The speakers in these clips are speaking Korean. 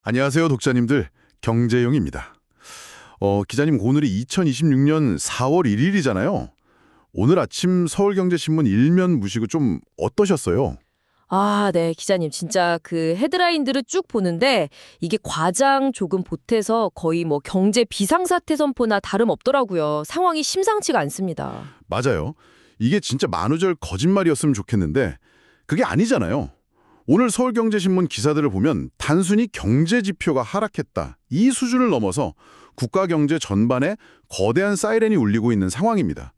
안녕하세요, 독자님들. 경제용입니다. 기자님, 오늘이 2026년 4월 1일이잖아요. 오늘 아침 서울경제신문 일면 보시고 좀 어떠셨어요? 아, 네, 기자님. 진짜 그 헤드라인들을 쭉 보는데 이게 과장 조금 보태서 거의 뭐 경제 비상사태 선포나 다름없더라고요. 상황이 심상치가 않습니다. 맞아요. 이게 진짜 만우절 거짓말이었으면 좋겠는데 그게 아니잖아요. 오늘 서울경제신문 기사들을 보면 단순히 경제 지표가 하락했다, 이 수준을 넘어서 국가 경제 전반에 거대한 사이렌이 울리고 있는 상황입니다.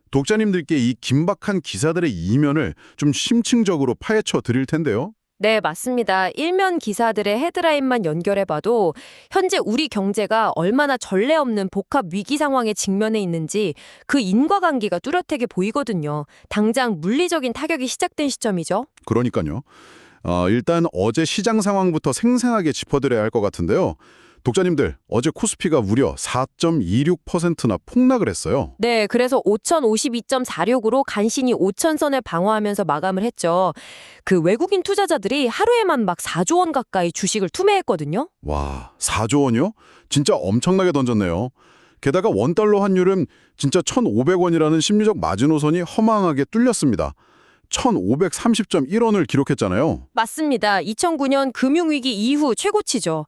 독자님들께 이 긴박한 기사들의 이면을 좀 심층적으로 파헤쳐 드릴 텐데요. 네, 맞습니다. 일면 기사들의 헤드라인만 연결해봐도 현재 우리 경제가 얼마나 전례 없는 복합 위기 상황에 직면해 있는지 그 인과관계가 뚜렷하게 보이거든요. 당장 물리적인 타격이 시작된 시점이죠. 그러니까요. 일단 어제 시장 상황부터 생생하게 짚어드려야 할 것 같은데요. 독자님들, 어제 코스피가 무려 4.26%나 폭락을 했어요. 네, 그래서 5,052.46으로 간신히 5천선을 방어하면서 마감을 했죠. 그 외국인 투자자들이 하루에만 막 4조 원 가까이 주식을 투매했거든요. 와, 4조 원이요? 진짜 엄청나게 던졌네요. 게다가 원달러 환율은 진짜 1,500원이라는 심리적 마지노선이 허망하게 뚫렸습니다. 1,530.1원을 기록했잖아요. 맞습니다. 2009년 금융위기 이후 최고치죠.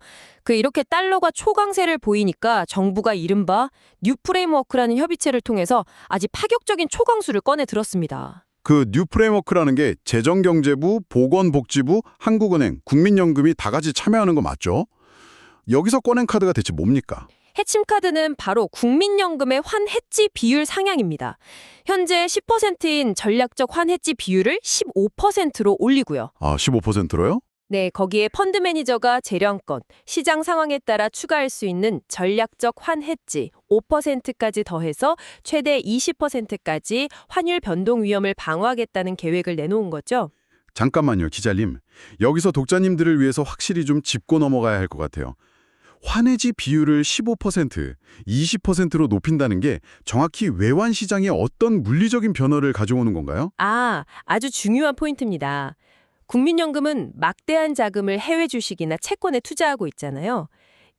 이렇게 달러가 초강세를 보이니까 정부가 이른바 뉴 프레임워크라는 협의체를 통해서 아주 파격적인 초강수를 꺼내 들었습니다. 그 뉴 프레임워크라는 게 재정경제부, 보건복지부, 한국은행, 국민연금이 다 같이 참여하는 거 맞죠? 여기서 꺼낸 카드가 대체 뭡니까? 해침 카드는 바로 국민연금의 환해지 비율 상향입니다. 현재 10%인 전략적 환해지 비율을 15%로 올리고요. 아, 15%로요? 네, 거기에 펀드 매니저가 재량권, 시장 상황에 따라 추가할 수 있는 전략적 환해지 5%까지 더해서 최대 20%까지 환율 변동 위험을 방어하겠다는 계획을 내놓은 거죠. 잠깐만요, 기자님. 여기서 독자님들을 위해서 확실히 좀 짚고 넘어가야 할 것 같아요. 환해지 비율을 15%, 20%로 높인다는 게 정확히 외환 시장에 어떤 물리적인 변화를 가져오는 건가요? 아주 중요한 포인트입니다. 국민연금은 막대한 자금을 해외 주식이나 채권에 투자하고 있잖아요.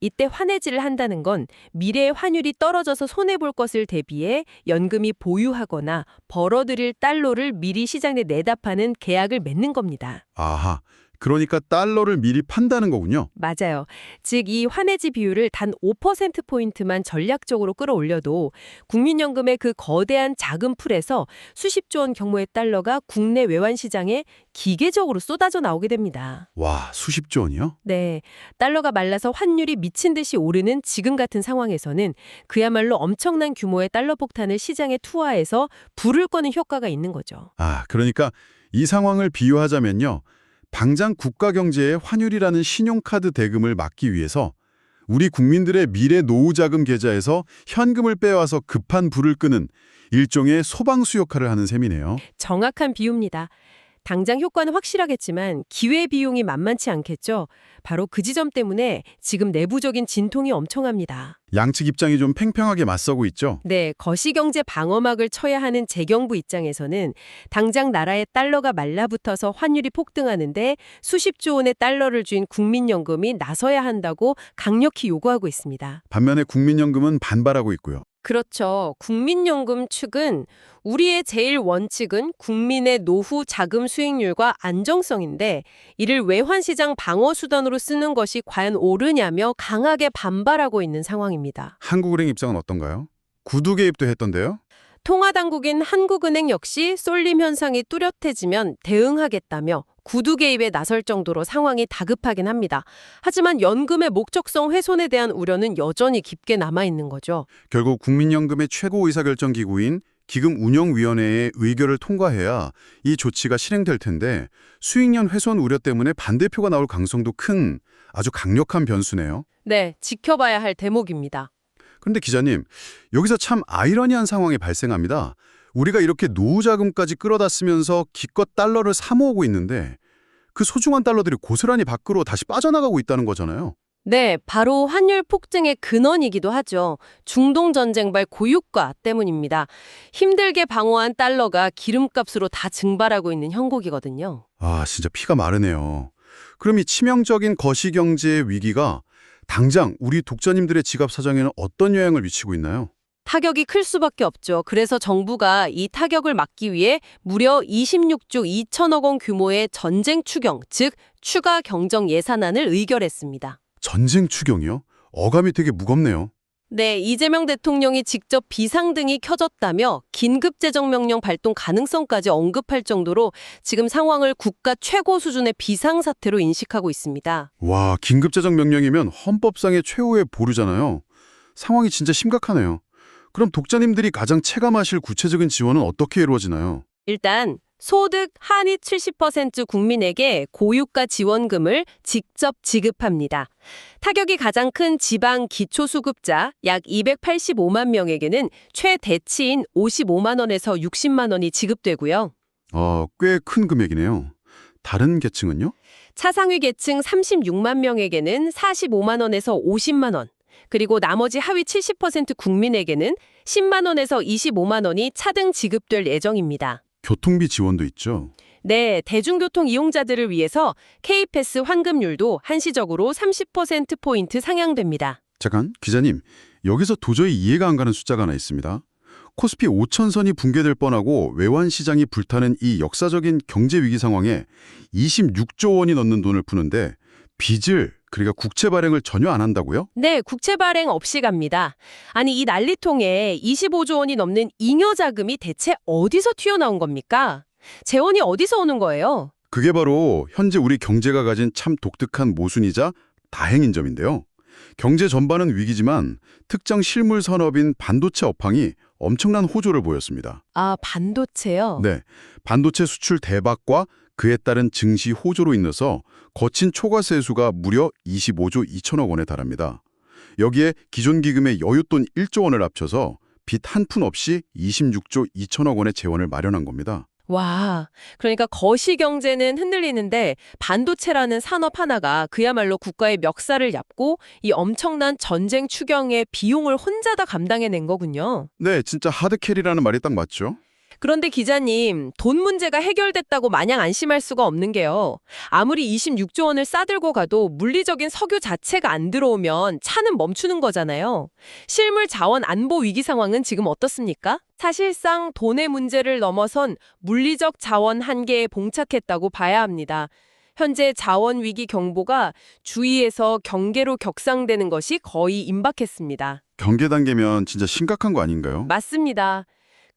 이때 환해지를 한다는 건 미래의 환율이 떨어져서 손해볼 것을 대비해 연금이 보유하거나 벌어들일 달러를 미리 시장에 내다 파는 계약을 맺는 겁니다. 아하, 그러니까 달러를 미리 판다는 거군요. 맞아요. 즉, 이 환해지 비율을 단 5%포인트만 전략적으로 끌어올려도 국민연금의 그 거대한 자금 풀에서 수십조 원 규모의 달러가 국내 외환 시장에 기계적으로 쏟아져 나오게 됩니다. 와, 수십조 원이요? 네, 달러가 말라서 환율이 미친 듯이 오르는 지금 같은 상황에서는 그야말로 엄청난 규모의 달러 폭탄을 시장에 투하해서 불을 꺼는 효과가 있는 거죠. 아, 그러니까 이 상황을 비유하자면요. 당장 국가 경제의 환율이라는 신용카드 대금을 막기 위해서 우리 국민들의 미래 노후자금 계좌에서 현금을 빼와서 급한 불을 끄는 일종의 소방수 역할을 하는 셈이네요. 정확한 비유입니다. 당장 효과는 확실하겠지만 기회비용이 만만치 않겠죠. 바로 그 지점 때문에 지금 내부적인 진통이 엄청납니다. 양측 입장이 좀 팽팽하게 맞서고 있죠. 네, 거시경제 방어막을 쳐야 하는 재경부 입장에서는 당장 나라의 달러가 말라붙어서 환율이 폭등하는데 수십조 원의 달러를 쥔 국민연금이 나서야 한다고 강력히 요구하고 있습니다. 반면에 국민연금은 반발하고 있고요. 그렇죠. 국민연금 측은 우리의 제일 원칙은 국민의 노후 자금 수익률과 안정성인데 이를 외환시장 방어수단으로 쓰는 것이 과연 옳으냐며 강하게 반발하고 있는 상황입니다. 한국은행 입장은 어떤가요? 구두 개입도 했던데요? 통화당국인 한국은행 역시 쏠림 현상이 뚜렷해지면 대응하겠다며 구두 개입에 나설 정도로 상황이 다급하긴 합니다. 하지만 연금의 목적성 훼손에 대한 우려는 여전히 깊게 남아있는 거죠. 결국 국민연금의 최고 의사결정 기구인 기금운용위원회의 의결을 통과해야 이 조치가 실행될 텐데 수익년 훼손 우려 때문에 반대표가 나올 가능성도 큰 아주 강력한 변수네요. 네, 지켜봐야 할 대목입니다. 그런데 기자님, 여기서 참 아이러니한 상황이 발생합니다. 우리가 이렇게 노후자금까지 끌어다 쓰면서 기껏 달러를 사 모으고 있는데 그 소중한 달러들이 고스란히 밖으로 다시 빠져나가고 있다는 거잖아요. 네, 바로 환율 폭증의 근원이기도 하죠. 중동 전쟁발 고유가 때문입니다. 힘들게 방어한 달러가 기름값으로 다 증발하고 있는 형국이거든요. 아, 진짜 피가 마르네요. 그럼 이 치명적인 거시경제의 위기가 당장 우리 독자님들의 지갑 사정에는 어떤 영향을 미치고 있나요? 타격이 클 수밖에 없죠. 그래서 정부가 이 타격을 막기 위해 무려 26조 2천억 원 규모의 전쟁 추경, 즉 추가 경정 예산안을 의결했습니다. 전쟁 추경이요? 어감이 되게 무겁네요. 네, 이재명 대통령이 직접 비상등이 켜졌다며 긴급재정명령 발동 가능성까지 언급할 정도로 지금 상황을 국가 최고 수준의 비상사태로 인식하고 있습니다. 와, 긴급재정 명령이면 헌법상의 최후의 보루잖아요. 상황이 진짜 심각하네요. 그럼 독자님들이 가장 체감하실 구체적인 지원은 어떻게 이루어지나요? 일단 소득 하위 70% 국민에게 고유가 지원금을 직접 지급합니다. 타격이 가장 큰 지방 기초수급자 약 285만 명에게는 최대치인 55만 원에서 60만 원이 지급되고요. 꽤 큰 금액이네요. 다른 계층은요? 차상위 계층 36만 명에게는 45만 원에서 50만 원, 그리고 나머지 하위 70% 국민에게는 10만 원에서 25만 원이 차등 지급될 예정입니다. 교통비 지원도 있죠. 네, 대중교통 이용자들을 위해서 K패스 환급률도 한시적으로 30%포인트 상향됩니다. 잠깐, 기자님. 여기서 도저히 이해가 안 가는 숫자가 하나 있습니다. 코스피 5천선이 붕괴될 뻔하고 외환시장이 불타는 이 역사적인 경제위기 상황에 26조 원이 넘는 돈을 푸는데 빚을, 그러니까 국채 발행을 전혀 안 한다고요? 네, 국채 발행 없이 갑니다. 아니, 이 난리통에 25조 원이 넘는 잉여 자금이 대체 어디서 튀어나온 겁니까? 재원이 어디서 오는 거예요? 그게 바로 현재 우리 경제가 가진 참 독특한 모순이자 다행인 점인데요. 경제 전반은 위기지만 특정 실물 산업인 반도체 업황이 엄청난 호조를 보였습니다. 아, 반도체요? 네, 반도체 수출 대박과 그에 따른 증시 호조로 인해서 거친 초과 세수가 무려 25조 2천억 원에 달합니다. 여기에 기존 기금의 여윳돈 1조 원을 합쳐서 빚 한 푼 없이 26조 2천억 원의 재원을 마련한 겁니다. 와, 그러니까 거시경제는 흔들리는데 반도체라는 산업 하나가 그야말로 국가의 멱살을 잡고 이 엄청난 전쟁 추경의 비용을 혼자 다 감당해낸 거군요. 네, 진짜 하드캐리라는 말이 딱 맞죠? 그런데 기자님, 돈 문제가 해결됐다고 마냥 안심할 수가 없는 게요. 아무리 26조 원을 싸들고 가도 물리적인 석유 자체가 안 들어오면 차는 멈추는 거잖아요. 실물 자원 안보 위기 상황은 지금 어떻습니까? 사실상 돈의 문제를 넘어선 물리적 자원 한계에 봉착했다고 봐야 합니다. 현재 자원 위기 경보가 주위에서 경계로 격상되는 것이 거의 임박했습니다. 경계 단계면 진짜 심각한 거 아닌가요? 맞습니다.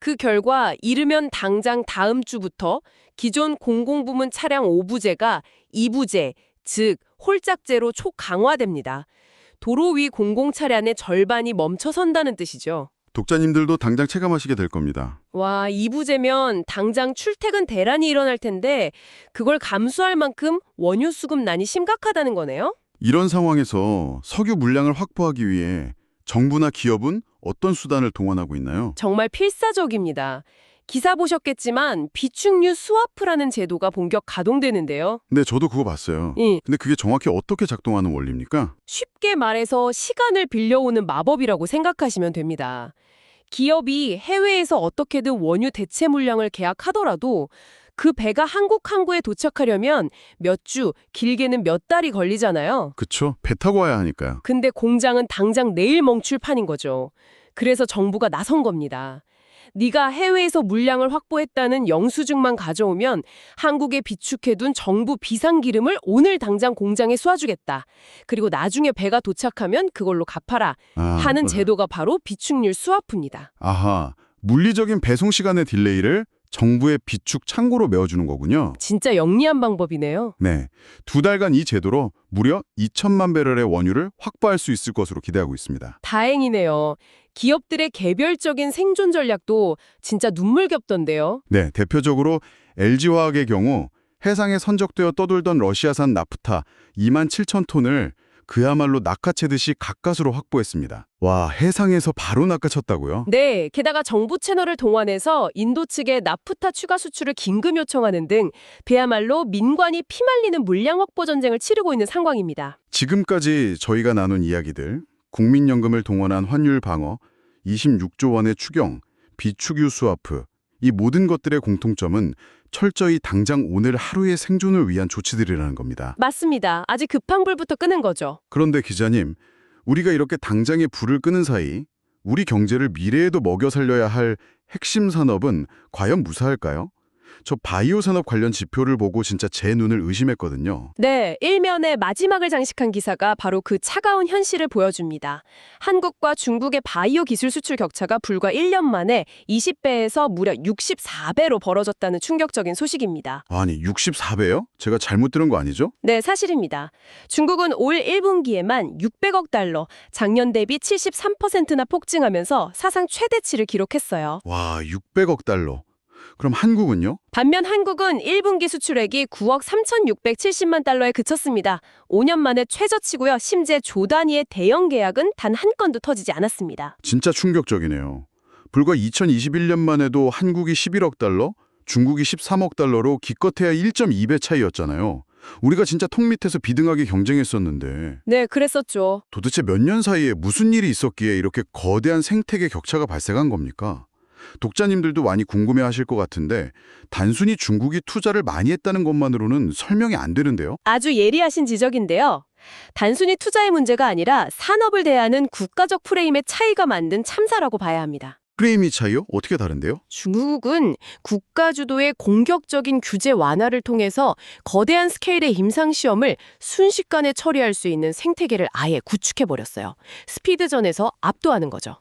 그 결과 이르면 당장 다음 주부터 기존 공공부문 차량 5부제가 2부제, 즉 홀짝제로 초강화됩니다. 도로 위 공공차량의 절반이 멈춰선다는 뜻이죠. 독자님들도 당장 체감하시게 될 겁니다. 와, 2부제면 당장 출퇴근 대란이 일어날 텐데 그걸 감수할 만큼 원유 수급난이 심각하다는 거네요? 이런 상황에서 석유 물량을 확보하기 위해 정부나 기업은 어떤 수단을 동원하고 있나요? 정말 필사적입니다. 기사 보셨겠지만 비축유 스와프라는 제도가 본격 가동되는데요. 네, 저도 그거 봤어요. 근데 그게 정확히 어떻게 작동하는 원리입니까? 쉽게 말해서 시간을 빌려오는 마법이라고 생각하시면 됩니다. 기업이 해외에서 어떻게든 원유 대체 물량을 계약하더라도 그 배가 한국 항구에 도착하려면 몇 주, 길게는 몇 달이 걸리잖아요. 그쵸? 배 타고 와야 하니까요. 근데 공장은 당장 내일 멈출판인 거죠. 그래서 정부가 나선 겁니다. 네가 해외에서 물량을 확보했다는 영수증만 가져오면 한국에 비축해둔 정부 비상기름을 오늘 당장 공장에 쏘아주겠다. 그리고 나중에 배가 도착하면 그걸로 갚아라 하는 제도가 바로 비축률 스와프입니다. 아하, 물리적인 배송 시간의 딜레이를 정부의 비축 창고로 메워주는 거군요. 진짜 영리한 방법이네요. 네, 2달간 이 제도로 무려 2천만 배럴의 원유를 확보할 수 있을 것으로 기대하고 있습니다. 다행이네요. 기업들의 개별적인 생존 전략도 진짜 눈물겹던데요. 네, 대표적으로 LG화학의 경우 해상에 선적되어 떠돌던 러시아산 나프타 2만 7천 톤을 그야말로 낚아채듯이 가까스로 확보했습니다. 와, 해상에서 바로 낚아쳤다고요? 네, 게다가 정부 채널을 동원해서 인도 측에 나프타 추가 수출을 긴급 요청하는 등 그야말로 민관이 피말리는 물량 확보 전쟁을 치르고 있는 상황입니다. 지금까지 저희가 나눈 이야기들, 국민연금을 동원한 환율 방어, 26조 원의 추경, 비축유 스와프, 이 모든 것들의 공통점은 철저히 당장 오늘 하루의 생존을 위한 조치들이라는 겁니다. 맞습니다. 아직 급한 불부터 끄는 거죠. 그런데 기자님, 우리가 이렇게 당장에 불을 끄는 사이 우리 경제를 미래에도 먹여 살려야 할 핵심 산업은 과연 무사할까요? 저 바이오 산업 관련 지표를 보고 진짜 제 눈을 의심했거든요. 네, 일면에 마지막을 장식한 기사가 바로 그 차가운 현실을 보여줍니다. 한국과 중국의 바이오 기술 수출 격차가 불과 1년 만에 20배에서 무려 64배로 벌어졌다는 충격적인 소식입니다. 아니, 64배요? 제가 잘못 들은 거 아니죠? 네, 사실입니다. 중국은 올 1분기에만 600억 달러, 작년 대비 73%나 폭증하면서 사상 최대치를 기록했어요. 와, 600억 달러. 그럼 한국은요? 반면 한국은 1분기 수출액이 9억 3,670만 달러에 그쳤습니다. 5년 만에 최저치고요. 심지어 조 단위의 대형 계약은 단 한 건도 터지지 않았습니다. 진짜 충격적이네요. 불과 2021년만 해도 한국이 11억 달러, 중국이 13억 달러로 기껏해야 1.2배 차이였잖아요. 우리가 진짜 통 밑에서 비등하게 경쟁했었는데 네, 그랬었죠. 도대체 몇 년 사이에 무슨 일이 있었기에 이렇게 거대한 생태계 격차가 발생한 겁니까? 독자님들도 많이 궁금해하실 것 같은데 단순히 중국이 투자를 많이 했다는 것만으로는 설명이 안 되는데요. 아주 예리하신 지적인데요. 단순히 투자의 문제가 아니라 산업을 대하는 국가적 프레임의 차이가 만든 참사라고 봐야 합니다. 프레임이 차이요? 어떻게 다른데요? 중국은 국가 주도의 공격적인 규제 완화를 통해서 거대한 스케일의 임상시험을 순식간에 처리할 수 있는 생태계를 아예 구축해버렸어요. 스피드전에서 압도하는 거죠.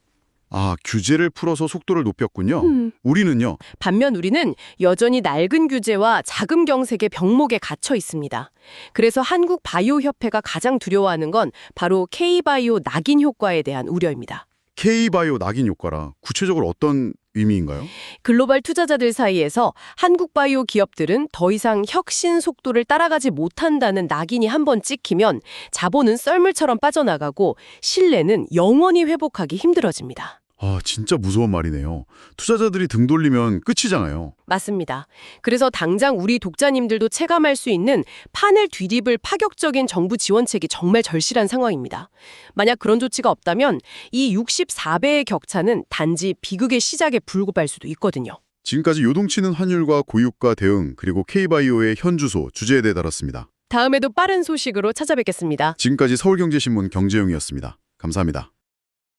아, 규제를 풀어서 속도를 높였군요. 우리는요? 반면 우리는 여전히 낡은 규제와 자금 경색의 병목에 갇혀 있습니다. 그래서 한국 바이오 협회가 가장 두려워하는 건 바로 K-바이오 낙인 효과에 대한 우려입니다. K-바이오 낙인 효과라 구체적으로 어떤 의미인가요? 글로벌 투자자들 사이에서 한국 바이오 기업들은 더 이상 혁신 속도를 따라가지 못한다는 낙인이 한번 찍히면 자본은 썰물처럼 빠져나가고 신뢰는 영원히 회복하기 힘들어집니다. 아, 진짜 무서운 말이네요. 투자자들이 등 돌리면 끝이잖아요. 맞습니다. 그래서 당장 우리 독자님들도 체감할 수 있는 판을 뒤집을 파격적인 정부 지원책이 정말 절실한 상황입니다. 만약 그런 조치가 없다면 이 64배의 격차는 단지 비극의 시작에 불과할 수도 있거든요. 지금까지 요동치는 환율과 고유가 대응 그리고 K바이오의 현주소 주제에 대해 다뤘습니다. 다음에도 빠른 소식으로 찾아뵙겠습니다. 지금까지 서울경제신문 경제용이었습니다. 감사합니다.